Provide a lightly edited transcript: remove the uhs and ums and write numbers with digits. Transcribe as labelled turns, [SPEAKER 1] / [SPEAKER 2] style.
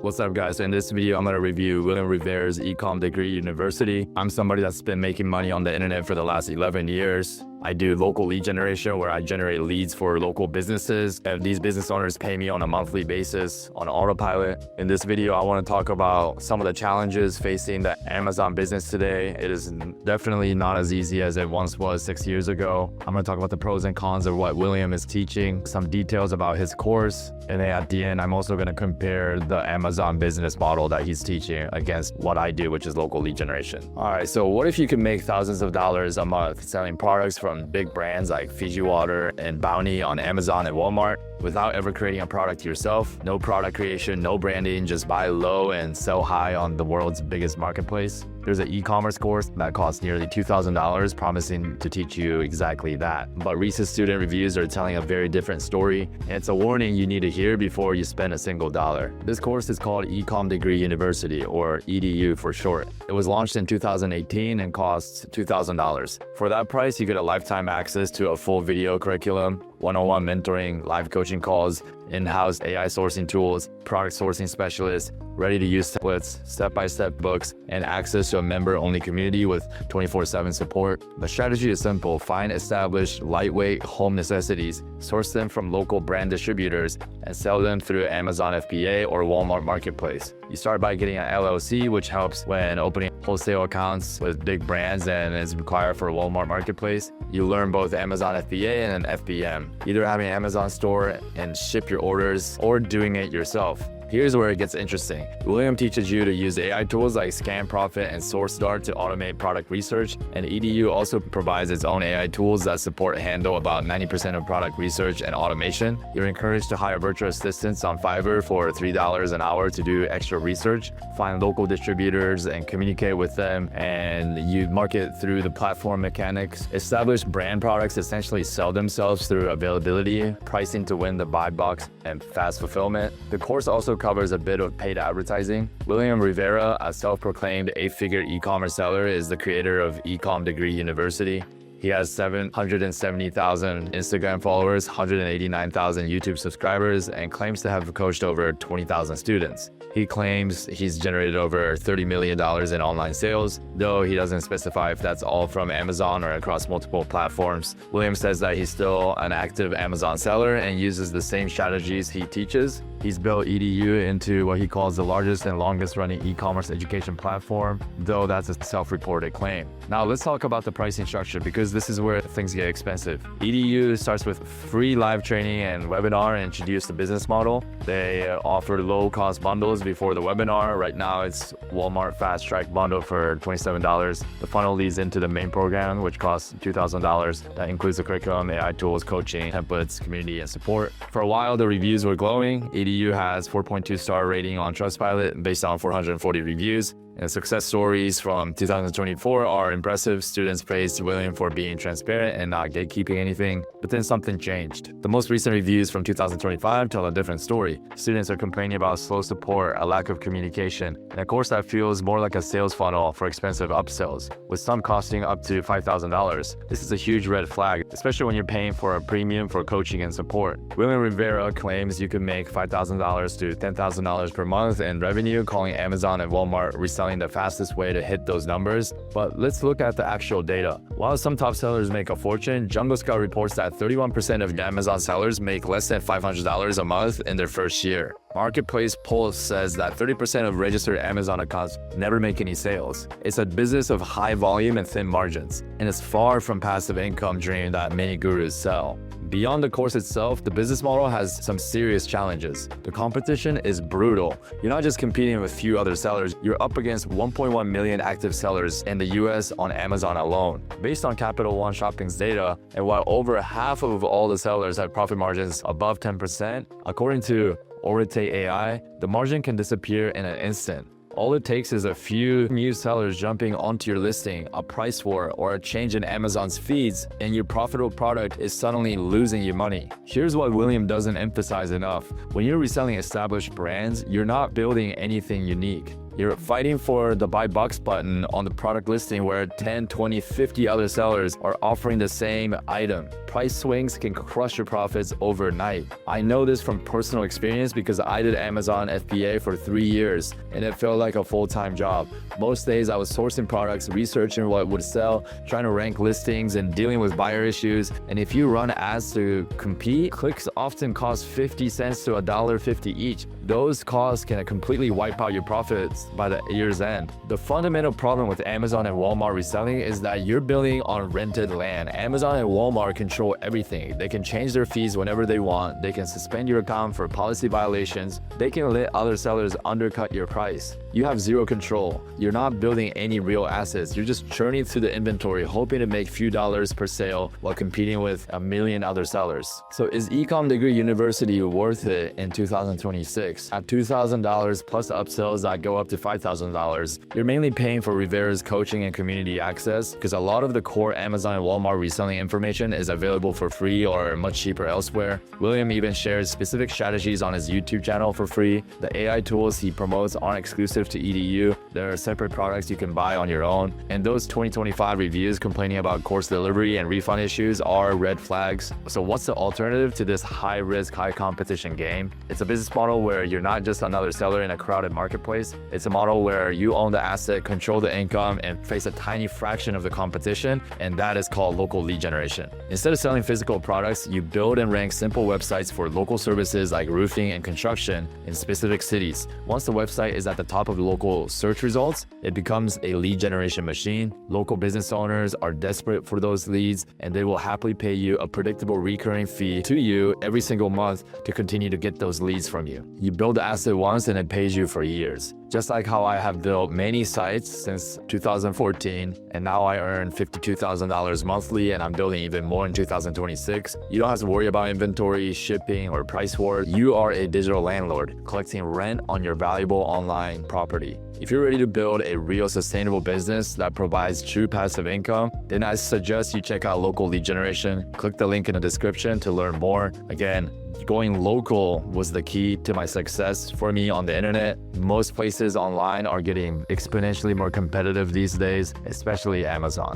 [SPEAKER 1] What's up, guys? In this video, I'm going to review William Rivera's Ecom degree university. I'm somebody that's been making money on the internet for the last 11 years. I do local lead generation where I generate leads for local businesses, and these business owners pay me on a monthly basis on autopilot. In this video, I want to talk about some of the challenges facing the Amazon business today. It is definitely not as easy as it once was 6 years ago. I'm going to talk about the pros and cons of what William is teaching, some details about his course, and then at the end, I'm also going to compare the Amazon business model that he's teaching against what I do, which is local lead generation. All right, so what if you could make thousands of dollars a month selling products from big brands like Fiji Water and Bounty on Amazon and Walmart without ever creating a product yourself? No product creation, no branding, just buy low and sell high on the world's biggest marketplace. There's an e-commerce course that costs nearly $2,000 promising to teach you exactly that. But recent student reviews are telling a very different story, and it's a warning you need to hear before you spend a single dollar. This course is called Ecom Degree University, or EDU for short. It was launched in 2018 and costs $2,000. For that price, you get a lifetime access to a full video curriculum, one-on-one mentoring, live coaching calls, in-house AI sourcing tools, product sourcing specialists, ready-to-use templates, step-by-step books, and access to a member-only community with 24/7 support. The strategy is simple. Find established, lightweight home necessities, source them from local brand distributors, and sell them through Amazon FBA or Walmart Marketplace. You start by getting an LLC, which helps when opening wholesale accounts with big brands and is required for Walmart Marketplace. You learn both Amazon FBA and an FBM, either having an Amazon store and ship your orders or doing it yourself. Here's where it gets interesting. William teaches you to use AI tools like ScanProfit and SourceDart to automate product research, and EDU also provides its own AI tools that support handle about 90% of product research and automation. You're encouraged to hire virtual assistants on Fiverr for $3 an hour to do extra research, find local distributors and communicate with them, and you market through the platform mechanics. Established brand products essentially sell themselves through availability, pricing to win the buy box, and fast fulfillment. The course also covers a bit of paid advertising. William Rivera, a self-proclaimed 8-figure e-commerce seller, is the creator of Ecom Degree University. He has 770,000 Instagram followers, 189,000 YouTube subscribers, and claims to have coached over 20,000 students. He claims he's generated over $30 million in online sales, though he doesn't specify if that's all from Amazon or across multiple platforms. William says that he's still an active Amazon seller and uses the same strategies he teaches. He's built EDU into what he calls the largest and longest running e-commerce education platform, though that's a self-reported claim. Now let's talk about the pricing structure, because this is where things get expensive. EDU starts with free live training and webinar and introduce the business model. They offer low-cost bundles before the webinar. Right now it's Walmart Fast Track bundle for $27. The funnel leads into the main program, which costs $2,000. That includes the curriculum, AI tools, coaching, templates, community, and support. For a while, the reviews were glowing. EDU has 4.2 star rating on Trustpilot based on 440 reviews. And success stories from 2024 are impressive. Students praised William for being transparent and not gatekeeping anything, but then something changed. The most recent reviews from 2025 tell a different story. Students are complaining about slow support, a lack of communication, and a course that feels more like a sales funnel for expensive upsells, with some costing up to $5,000. This is a huge red flag, especially when you're paying for a premium for coaching and support. William Rivera claims you can make $5,000 to $10,000 per month in revenue, calling Amazon and Walmart reselling the fastest way to hit those numbers. But let's look at the actual data. While some top sellers make a fortune, Jungle Scout reports that 31% of Amazon sellers make less than $500 a month in their first year. Marketplace Pulse says that 30% of registered Amazon accounts never make any sales. It's a business of high volume and thin margins, and it's far from passive income dream that many gurus sell. Beyond the course itself, the business model has some serious challenges. The competition is brutal. You're not just competing with few other sellers, you're up against 1.1 million active sellers in the US on Amazon alone. Based on Capital One Shopping's data, and while over half of all the sellers have profit margins above 10%, according to Orate AI, the margin can disappear in an instant. All it takes is a few new sellers jumping onto your listing, a price war, or a change in Amazon's feeds, and your profitable product is suddenly losing you money. Here's what William doesn't emphasize enough. When you're reselling established brands, you're not building anything unique. You're fighting for the buy box button on the product listing where 10, 20, 50 other sellers are offering the same item. price swings can crush your profits overnight. I know this from personal experience because I did Amazon FBA for 3 years and it felt like a full-time job. Most days I was sourcing products, researching what would sell, trying to rank listings and dealing with buyer issues. And if you run ads to compete, clicks often cost 50 cents to $1.50 each. Those costs can completely wipe out your profits by the year's end. The fundamental problem with Amazon and Walmart reselling is that you're building on rented land. Amazon and Walmart control everything. They can change their fees whenever they want. They can suspend your account for policy violations. They can let other sellers undercut your price. You have zero control. You're not building any real assets. You're just churning through the inventory, hoping to make few dollars per sale while competing with a million other sellers. So is Ecom Degree University worth it in 2026? At $2,000 plus upsells that go up to $5,000, you're mainly paying for Rivera's coaching and community access because a lot of the core Amazon and Walmart reselling information is available for free or much cheaper elsewhere. William even shares specific strategies on his YouTube channel for free. The AI tools he promotes aren't exclusive to EDU. There are separate products you can buy on your own. And those 2025 reviews complaining about course delivery and refund issues are red flags. So what's the alternative to this high risk, high competition game? It's a business model where you're not just another seller in a crowded marketplace. It's a model where you own the asset, control the income, and face a tiny fraction of the competition, and that is called local lead generation. Instead of selling physical products, you build and rank simple websites for local services like roofing and construction in specific cities. Once the website is at the top of the local search results, it becomes a lead generation machine. Local business owners are desperate for those leads, and they will happily pay you a predictable recurring fee to you every single month to continue to get those leads from you. You build the asset once and it pays you for years. Just like how I have built many sites since 2014, and now I earn $52,000 monthly, and I'm building even more in 2026. You don't have to worry about inventory, shipping, or price wars. You are a digital landlord collecting rent on your valuable online property. If you're ready to build a real sustainable business that provides true passive income, then I suggest you check out Local Lead Generation. Click the link in the description to learn more. Again, going local was the key to my success for me on the internet. Most places online are getting exponentially more competitive these days, especially Amazon.